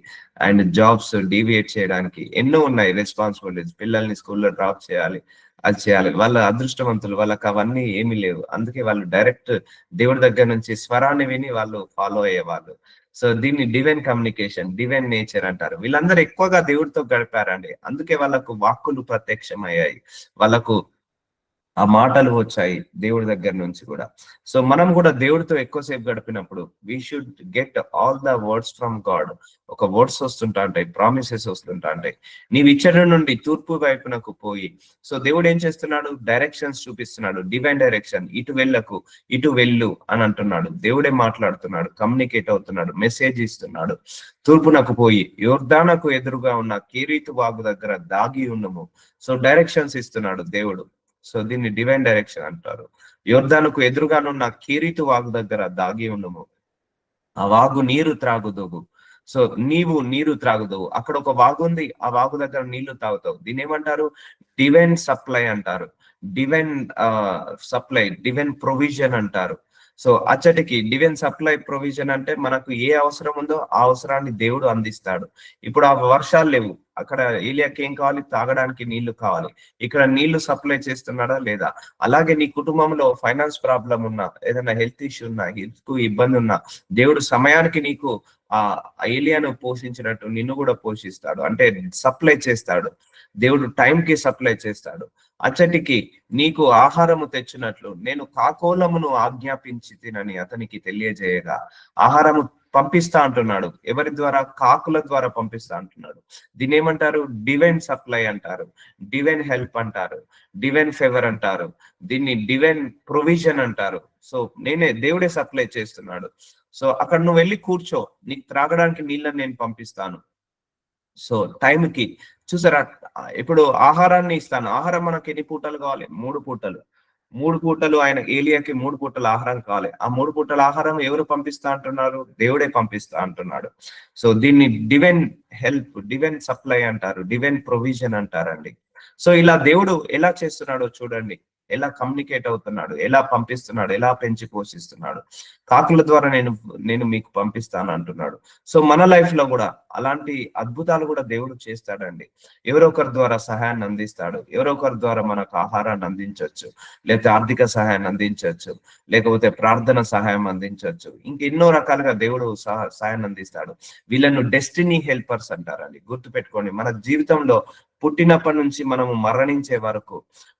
అండ్ జాబ్స్ డీవియేట్ చేయడానికి, ఎన్నో ఉన్నాయి రెస్పాన్సిబిలిటీస్. పిల్లల్ని స్కూల్లో డ్రాప్ చేయాలి, అది చేయాలి. వాళ్ళ అదృష్టవంతులు, వాళ్ళకి అవన్నీ ఏమీ లేవు. అందుకే వాళ్ళు డైరెక్ట్ దేవుడి దగ్గర నుంచి స్వరాన్ని విని వాళ్ళు ఫాలో అయ్యేవాళ్ళు. సో దీన్ని డివైన్ కమ్యూనికేషన్, డివైన్ నేచర్ అంటారు. వీళ్ళందరూ ఎక్కువగా దేవుడితో గడిపారండి, అందుకే వాళ్ళకు వాక్కులు ప్రత్యక్షమయ్యాయి, వాళ్ళకు ఆ మాటలు వచ్చాయి దేవుడి దగ్గర నుంచి కూడా. సో మనం కూడా దేవుడితో ఎక్కువసేపు గడిపినప్పుడు we should get all the words from God. ఒక వర్డ్స్ వస్తుంటా ఉంటాయి, ప్రామిసెస్ వస్తుంటా ఉంటాయి. నీవు ఇచ్చట నుండి తూర్పు వైపునకు పోయి, సో దేవుడు ఏం చేస్తున్నాడు? డైరెక్షన్స్ చూపిస్తున్నాడు, డివైన్ డైరెక్షన్. ఇటు వెళ్ళకు, ఇటు వెళ్ళు అని అంటున్నాడు. దేవుడే మాట్లాడుతున్నాడు, కమ్యూనికేట్ అవుతున్నాడు, మెసేజ్ ఇస్తున్నాడు. తూర్పునకు పోయి యోర్దానకు ఎదురుగా ఉన్న కీరీతు వాగు దగ్గర దాగి ఉన్నము. సో డైరెక్షన్స్ ఇస్తున్నాడు దేవుడు. సో దీన్ని డివైన్ డైరెక్షన్ అంటారు. యోర్దానుకు ఎదురుగానున్న కీరీతు వాగు దగ్గర దాగి ఉండము, ఆ వాగు నీరు త్రాగుదువు. సో నీవు నీరు త్రాగుదువు. అక్కడ ఒక వాగు ఉంది, ఆ వాగు దగ్గర నీళ్లు తాగుతావు. దీని ఏమంటారు? డివైన్ సప్లై అంటారు, డివైన్ సప్లై, డివైన్ ప్రొవిజన్ అంటారు. సో అచ్చటికి డివైన్ సప్లై ప్రొవిజన్ అంటే మనకు ఏ అవసరం ఉందో ఆ అవసరాన్ని దేవుడు అందిస్తాడు. ఇప్పుడు ఆ వర్షాలు లేవు, అక్కడ ఏలియాకి ఏం కావాలి? తాగడానికి నీళ్లు కావాలి. ఇక్కడ నీళ్లు సప్లై చేస్తున్నాడా లేదా? అలాగే నీ కుటుంబంలో ఫైనాన్స్ ప్రాబ్లం ఉన్నా, ఏదైనా హెల్త్ ఇష్యూ ఉన్నా, హెల్త్ కు ఇబ్బంది ఉన్నా, దేవుడు సమయానికి నీకు ఆ ఏలియాను పోషించినట్టు నిన్ను కూడా పోషిస్తాడు, అంటే సప్లై చేస్తాడు. దేవుడు టైంకి సప్లై చేస్తాడు. అచ్చటికి నీకు ఆహారము తెచ్చినట్లు నేను కాకోలమును ఆజ్ఞాపించి తినని అతనికి తెలియజేయగా ఆహారము పంపిస్తా అంటున్నాడు. ఎవరి ద్వారా? కాకుల ద్వారా పంపిస్తా అంటున్నాడు. దీని ఏమంటారు? డివైన్ సప్లై అంటారు, డివైన్ హెల్ప్ అంటారు, డివైన్ ఫేవర్ అంటారు, దీన్ని డివైన్ ప్రొవిజన్ అంటారు. సో దేవుడే సప్లై చేస్తున్నాడు. సో అక్కడ నువ్వు వెళ్ళి కూర్చో, నీకు త్రాగడానికి నీళ్ళని నేను పంపిస్తాను. సో టైంకి చూసారా, ఇప్పుడు ఆహారాన్ని ఇస్తాను. ఆహారం మనకి ఎన్ని పూటలు కావాలి? 3 పూటలు. 3 పూటలు ఆయన ఏలియాకి 3 పూటల ఆహారం కావాలి. ఆ 3 పూటల ఆహారం ఎవరు పంపిస్తా అంటున్నారు? దేవుడే పంపిస్తా అంటున్నాడు. సో దీన్ని డివైన్ హెల్ప్, డివైన్ సప్లై అంటారు, డివైన్ ప్రొవిజన్ అంటారండి. సో ఇలా దేవుడు ఎలా చేస్తున్నాడో చూడండి, ఎలా కమ్యూనికేట్ అవుతున్నాడు, ఎలా పంపిస్తున్నాడు, ఎలా పెంచి పోషిస్తున్నాడు. కాకుల ద్వారా నేను మీకు పంపిస్తాను అంటున్నాడు. సో మన లైఫ్ లో కూడా అలాంటి అద్భుతాలు కూడా దేవుడు చేస్తాడండి. ఎవరో ఒకరి ద్వారా సహాయాన్ని అందిస్తాడు, ఎవరో ఒకరి ద్వారా మనకు ఆహారాన్ని అందించవచ్చు, లేకపోతే ఆర్థిక సహాయాన్ని అందించవచ్చు, లేకపోతే ప్రార్థన సహాయం అందించవచ్చు. ఇంకెన్నో రకాలుగా దేవుడు సహాయాన్ని అందిస్తాడు. వీళ్ళను డెస్టినీ హెల్పర్స్ అంటారండి. గుర్తుపెట్టుకోండి, మన జీవితంలో పుట్టినప్పటి నుంచి మనము మరణించే వరకు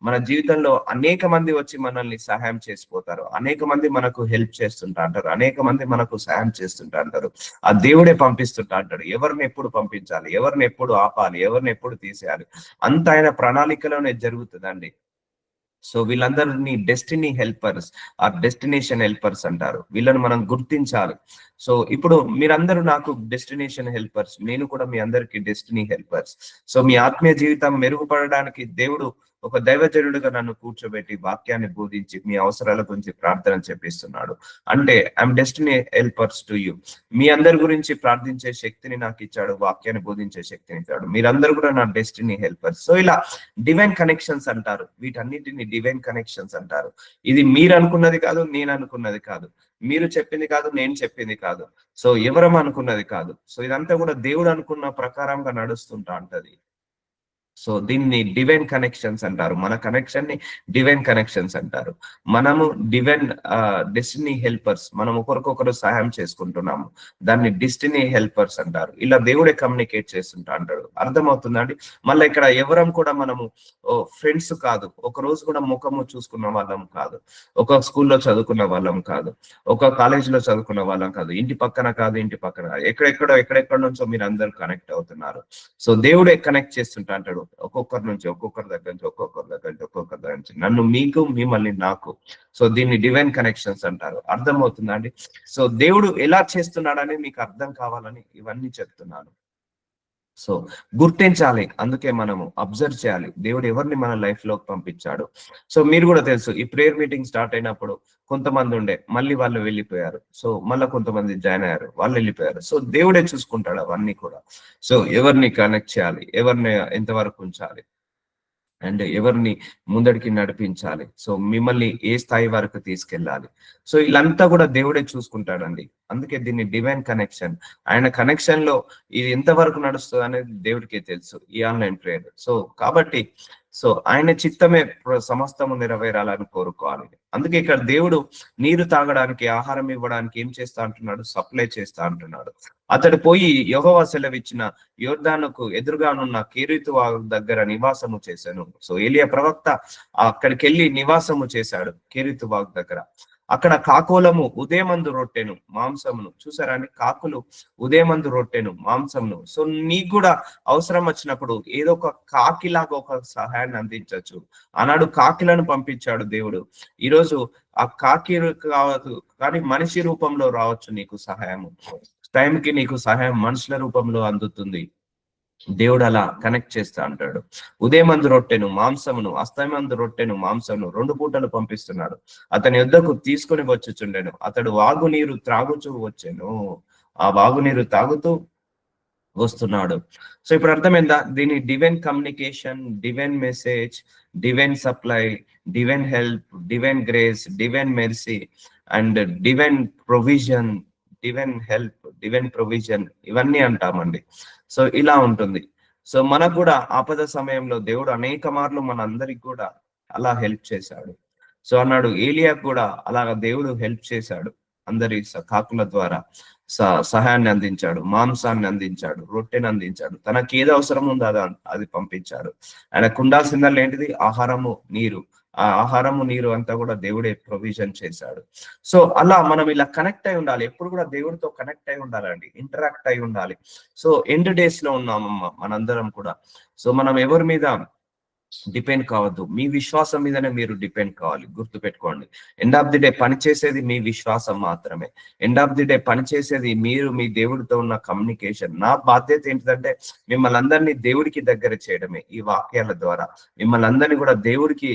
మన జీవితంలో అనేక మంది వచ్చి మనల్ని సహాయం చేసిపోతారు, అనేక మంది మనకు హెల్ప్ చేస్తుంటా అంటారు, అనేక మంది మనకు సహాయం చేస్తుంటా అంటారు. ఆ దేవుడే పంపిస్తుంటా అంటాడు. ఎవరిని ఎప్పుడు పంపించాలి, ఎవరిని ఎప్పుడు ఆపాలి, ఎవరిని ఎప్పుడు తీసేయాలి, అంత ఆయన ప్రణాళికలోనే జరుగుతుందండి. సో వీళ్ళందరినీ destiny helpers or destination helpers అంటారు. వీళ్ళని మనం గుర్తించాలి. సో ఇప్పుడు మీరందరూ నాకు డెస్టినేషన్ హెల్పర్స్, నేను కూడా మీ అందరికి డెస్టినీ హెల్పర్స్. సో మీ ఆత్మీయ జీవితం మెరుగుపడడానికి దేవుడు ఒక దైవజనుడిగా నన్ను కూర్చోబెట్టి వాక్యాన్ని బోధించి మీ అవసరాల గురించి ప్రార్థన చేపిస్తున్నాడు అంటే I'm destiny helpers to you. మీ అందరి గురించి ప్రార్థించే శక్తిని నాకు ఇచ్చాడు, వాక్యాన్ని బోధించే శక్తిని ఇచ్చాడు. మీరందరూ కూడా నా డెస్టినీ హెల్పర్స్. సో ఇలా డివైన్ కనెక్షన్స్ అంటారు, వీటన్నిటిని డివైన్ కనెక్షన్స్ అంటారు. ఇది మీరు అనుకున్నది కాదు, నేను అనుకున్నది కాదు, మీరు చెప్పింది కాదు, నేను చెప్పింది కాదు, సో ఎవరం అనుకున్నది కాదు. సో ఇదంతా కూడా దేవుడు అనుకున్న ప్రకారంగా నడుస్తుంటా ఉంటది. సో దీన్ని డివైన్ కనెక్షన్స్ అంటారు. మన కనెక్షన్ ని డివైన్ కనెక్షన్స్ అంటారు. మనము డివైన్ డెస్టినీ హెల్పర్స్, మనం ఒకరికొకరు సహాయం చేసుకుంటున్నాము, దాన్ని డెస్టినీ హెల్పర్స్ అంటారు. ఇలా దేవుడే కమ్యూనికేట్ చేస్తుంటా అంటాడు. అర్థమవుతుందండి? మళ్ళీ ఇక్కడ ఎవరం కూడా మనము ఫ్రెండ్స్ కాదు, ఒక రోజు కూడా ముఖము చూసుకున్న వాళ్ళం కాదు, ఒక స్కూల్లో చదువుకున్న వాళ్ళం కాదు, ఒక కాలేజీలో చదువుకున్న వాళ్ళం కాదు, ఇంటి పక్కన కాదు, ఇంటి పక్కన ఎక్కడెక్కడ నుంచో మీరు అందరూ కనెక్ట్ అవుతున్నారు. సో దేవుడే కనెక్ట్ చేస్తుంటా అంటాడు, ఒక్కొక్కరి నుంచి, ఒక్కొక్కరి దగ్గర నుంచి, ఒక్కొక్కరి దగ్గర నుంచి, ఒక్కొక్కరి దగ్గర నుంచి, నన్ను మీకు, మిమ్మల్ని నాకు. సో దీన్ని డివైన్ కనెక్షన్స్ అంటారు. అర్థమవుతుందా అండి? సో దేవుడు ఎలా చేస్తున్నాడని మీకు అర్థం కావాలని ఇవన్నీ చెప్తున్నాను. సో గుర్తించాలి, అందుకే మనము అబ్జర్వ్ చేయాలి దేవుడు ఎవరిని మన లైఫ్ లోకి పంపించాడు. సో మీరు కూడా తెలుసు, ఈ ప్రేయర్ మీటింగ్ స్టార్ట్ అయినప్పుడు కొంతమంది ఉండే, మళ్ళీ వాళ్ళు వెళ్ళిపోయారు. సో మళ్ళీ కొంతమంది జాయిన్ అయ్యారు, వాళ్ళు వెళ్ళిపోయారు. సో దేవుడే చూసుకుంటాడు అవన్నీ కూడా. సో ఎవరిని కనెక్ట్ చేయాలి, ఎవరిని ఎంతవరకు ఉంచాలి, అండ్ ఎవరిని ముందడికి నడిపించాలి, సో మిమ్మల్ని ఏ స్థాయి వరకు తీసుకెళ్ళాలి, సో ఇలాంతా కూడా దేవుడే చూసుకుంటాడండి. అందుకే దీన్ని డివైన్ కనెక్షన్. ఆయన కనెక్షన్ లో ఇది ఎంతవరకు నడుస్తుంది అనేది దేవుడికే తెలుసు, ఈ ఆన్లైన్ ప్రేయర్. సో కాబట్టి సో ఆయన చిత్తమే సమస్తము నెరవేరాలని కోరుకోవాలి. అందుకే ఇక్కడ దేవుడు నీరు తాగడానికి, ఆహారం ఇవ్వడానికి ఏం చేస్తా అంటున్నాడు? సప్లై చేస్తా అంటున్నాడు. అతడు పోయి యెహోవా సెలవిచ్చిన యొర్దానుకు ఎదురుగానున్న కెరీతు వాగు దగ్గర నివాసము చేశాను. సో ఏలియా ప్రవక్త అక్కడికి వెళ్ళి నివాసము చేశాడు కెరీతు వాగు దగ్గర. అక్కడ కాకోలము ఉదయమందు రొట్టెను మాంసమును, చూసారా అండి? కాకులు ఉదయమందు రొట్టెను మాంసమును. సో నీకు కూడా అవసరం వచ్చినప్పుడు ఏదో ఒక కాకిలాగా ఒక సహాయాన్ని అందించవచ్చు. ఆనాడు కాకిలను పంపించాడు దేవుడు. ఈరోజు ఆ కాకి కావచ్చు, కానీ మనిషి రూపంలో రావచ్చు నీకు సహాయము. టైంకి నీకు సహాయం మనుషుల రూపంలో అందుతుంది. దేవుడు అలా కనెక్ట్ చేస్తా అంటాడు. ఉదయమందు రొట్టెను మాంసమును, అస్తమందు రొట్టెను మాంసమును 2 పూటలు పంపిస్తున్నాడు. అతని యొద్దకు తీసుకుని వచ్చుచుండెను. అతడు వాగునీరు త్రాగుచూ వచ్చాను, ఆ వాగునీరు తాగుతూ వస్తున్నాడు. సో ఇప్పుడు అర్థమైందా? దీని divine communication, divine message, divine supply, divine help, divine grace, divine mercy and divine provision. Divine help, divine provision, ఇవన్నీ అంటామండి. సో ఇలా ఉంటుంది. సో మనకు కూడా ఆపద సమయంలో దేవుడు అనేక మార్లు మనందరికి కూడా అలా హెల్ప్ చేశాడు. సో అన్నాడు ఏలియాకు కూడా అలాగా దేవుడు హెల్ప్ చేశాడు. అందరి కాకుల ద్వారా సహాయాన్ని అందించాడు, మాంసాన్ని అందించాడు, రొట్టెని అందించాడు. తనకి ఏది అవసరం ఉందో అది పంపించాడు. ఆయనకు ఉండాల్సిందల్లా ఏంటిది? ఆహారము, నీరు. ఆ ఆహారము, నీరు అంతా కూడా దేవుడే ప్రొవిజన్ చేశాడు. సో అలా మనం ఇలా కనెక్ట్ అయి ఉండాలి, ఎప్పుడు కూడా దేవుడితో కనెక్ట్ అయి ఉండాలండి, ఇంటరాక్ట్ అయి ఉండాలి. సో ఎండ్ డేస్ లో ఉన్నామమ్మ మనందరం కూడా. సో మనం ఎవరి మీద డిపెండ్ కావద్దు, మీ విశ్వాసం మీదనే మీరు డిపెండ్ కావాలి. గుర్తు పెట్టుకోండి, ఎండ్ ఆఫ్ ది డే పనిచేసేది మీ విశ్వాసం మాత్రమే. ఎండ్ ఆఫ్ ది డే పనిచేసేది మీరు మీ దేవుడితో ఉన్న కమ్యూనికేషన్. నా బాధ్యత ఏంటిదంటే మిమ్మల్ని అందరినీ దేవుడికి దగ్గర చేయడమే, ఈ వాక్యాల ద్వారా మిమ్మల్ని అందరినీ కూడా దేవుడికి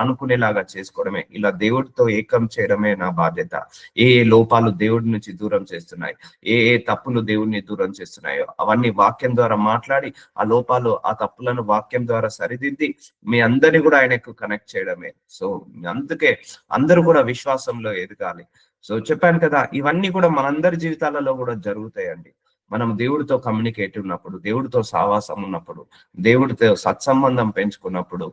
ఆనుకునేలాగా చేసుకోవడమే, ఇలా దేవుడితో ఏకం చేయడమే నా బాధ్యత. ఏ లోపాలు దేవుడి నుంచి దూరం చేస్తున్నాయి, ఏ తప్పులు దేవుడిని దూరం చేస్తున్నాయో అవన్నీ వాక్యం ద్వారా మాట్లాడి ఆ లోపాలు, ఆ తప్పులను వాక్యం ద్వారా సరిదిద్ది మీ అందరినీ కూడా ఆయనకు కనెక్ట్ చేయడమే. సో అందుకే అందరూ కూడా విశ్వాసంలో ఎదగాలి. సో చెప్పాను కదా, ఇవన్నీ కూడా మనందరి జీవితాలలో కూడా జరుగుతాయండి. మనం దేవుడితో కమ్యూనికేట్ ఉన్నప్పుడు, దేవుడితో సావాసం ఉన్నప్పుడు, దేవుడితో సత్సంబంధం పెంచుకున్నప్పుడు,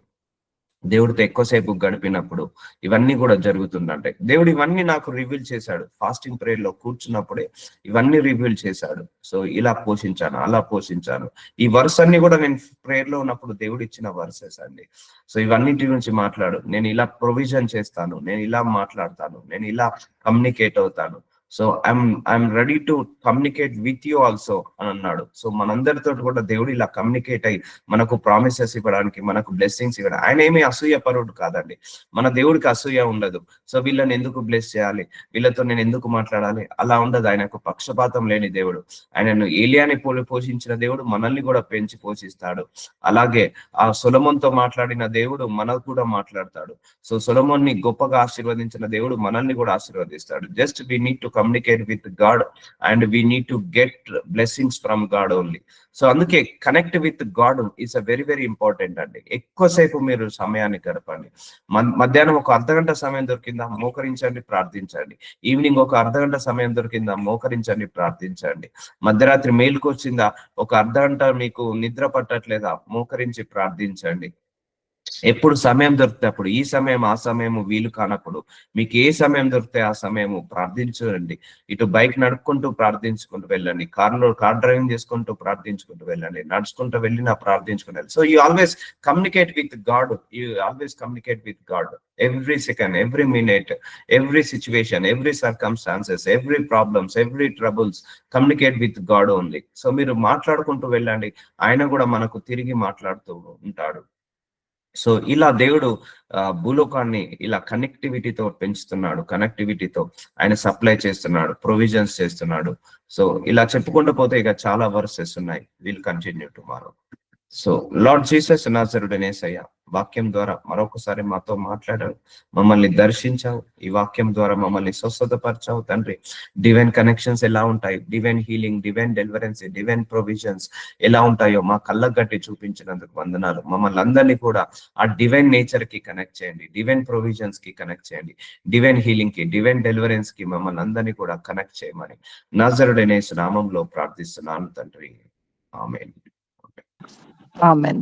దేవుడితో ఎక్కువసేపు గడిపినప్పుడు ఇవన్నీ కూడా జరుగుతుందంటే దేవుడు ఇవన్నీ నాకు రివీల్ చేశాడు. ఫాస్టింగ్ ప్రేయర్ లో కూర్చున్నప్పుడే ఇవన్నీ రివీల్ చేశాడు. సో ఇలా పోషించాను, అలా పోషించాను. ఈ వర్స్ అన్ని కూడా నేను ప్రేయర్ లో ఉన్నప్పుడు దేవుడు ఇచ్చిన వర్సెస్ అండి. సో ఇవన్నిటి గురించి మాట్లాడు, నేను ఇలా ప్రొవిజన్ చేస్తాను, నేను ఇలా మాట్లాడతాను, నేను ఇలా కమ్యూనికేట్ అవుతాను, so I'm ready to communicate with you also అని అన్నాడు. సో మనందరితో కూడా దేవుడు ఇలా కమ్యూనికేట్ అయ్యి మనకు ప్రామిసెస్ ఇవ్వడానికి, మనకు బ్లెస్సింగ్స్ ఇవ్వడానికి. ఆయన ఏమీ అసూయ పరుడు కాదండి. మన దేవుడికి అసూయ ఉండదు. సో వీళ్ళని ఎందుకు బ్లెస్ చేయాలి, వీళ్ళతో నేను ఎందుకు మాట్లాడాలి, అలా ఉండదు. ఆయనకు పక్షపాతం లేని దేవుడు. ఆయనను ఏలియాని పోషించిన దేవుడు మనల్ని కూడా పెంచి పోషిస్తాడు. అలాగే ఆ సొలొమోన్తో మాట్లాడిన దేవుడు మనకు కూడా మాట్లాడతాడు. సో సొలొమోన్ని గొప్పగా ఆశీర్వదించిన దేవుడు మనల్ని కూడా ఆశీర్వదిస్తాడు. Just we need to communicate with God and we need to get blessings from God only. So అందుకే connect with God is a very very important అండి. ఎక్కువసేపు మీరు సమయాన్ని గడపండి. మధ్యాహ్నం ఒక అర్ధగంట సమయం దొరికిందా, మోకరించండి, ప్రార్థించండి. ఈవినింగ్ ఒక అర్ధగంట సమయం దొరికిందా, మోకరించండి, ప్రార్థించండి. మధ్యరాత్రి మేలుకు వచ్చిందా, ఒక అర్ధగంట మీకు నిద్ర పట్టట్లేదా, మోకరించి ప్రార్థించండి. ఎప్పుడు సమయం దొరికితే అప్పుడు, ఈ సమయం ఆ సమయము వీలు కానప్పుడు, మీకు ఏ సమయం దొరికితే ఆ సమయము ప్రార్థించండి. ఇటు బైక్ నడుపుకుంటూ ప్రార్థించుకుంటూ వెళ్ళండి, కార్ డ్రైవింగ్ చేసుకుంటూ ప్రార్థించుకుంటూ వెళ్ళండి, నడుచుకుంటూ వెళ్ళినా ప్రార్థించుకుంటూ వెళ్ళండి. So you always communicate with God, you always communicate with God every second, every minute, every situation, every circumstances, every problems, every troubles, communicate with God only. So మీరు మాట్లాడుకుంటూ వెళ్ళండి, ఆయన కూడా మనకు తిరిగి మాట్లాడుతూ ఉంటాడు. సో ఇలా దేవుడు భూలోకాన్ని ఇలా కనెక్టివిటీతో పెంచుతున్నాడు, కనెక్టివిటీతో ఆయన సప్లై చేస్తున్నాడు, ప్రొవిజన్స్ చేస్తున్నాడు. సో ఇలా చెప్పుకుంటూ పోతే ఇక చాలా వర్సెస్ ఉన్నాయి. Will continue tomorrow. So Lord Jesus నాజరుడైన యేసయ్య, వాక్యం ద్వారా మరొకసారి మాతో మాట్లాడావు, మమ్మల్ని దర్శించావు, ఈ వాక్యం ద్వారా మమ్మల్ని స్వస్థతపరిచావు తండ్రి. డివైన్ కనెక్షన్స్ ఎలా ఉంటాయి, divine healing, divine deliverance, divine provisions ఎలా ఉంటాయో మా కళ్ళకు గట్టి చూపించినందుకు వందనాలు. మమ్మల్ని అందరినీ కూడా ఆ డివైన్ నేచర్ కి కనెక్ట్ చేయండి, డివైన్ ప్రొవిజన్స్ కి కనెక్ట్ చేయండి, డివైన్ హీలింగ్ కి, డివైన్ డెలివరెన్స్ కి మమ్మల్ని అందరినీ కూడా కనెక్ట్ చేయమని నాజరుడైన యేసు నామంలో ప్రార్థిస్తున్నాను తండ్రి. ఆమేన్. ఆమేన్.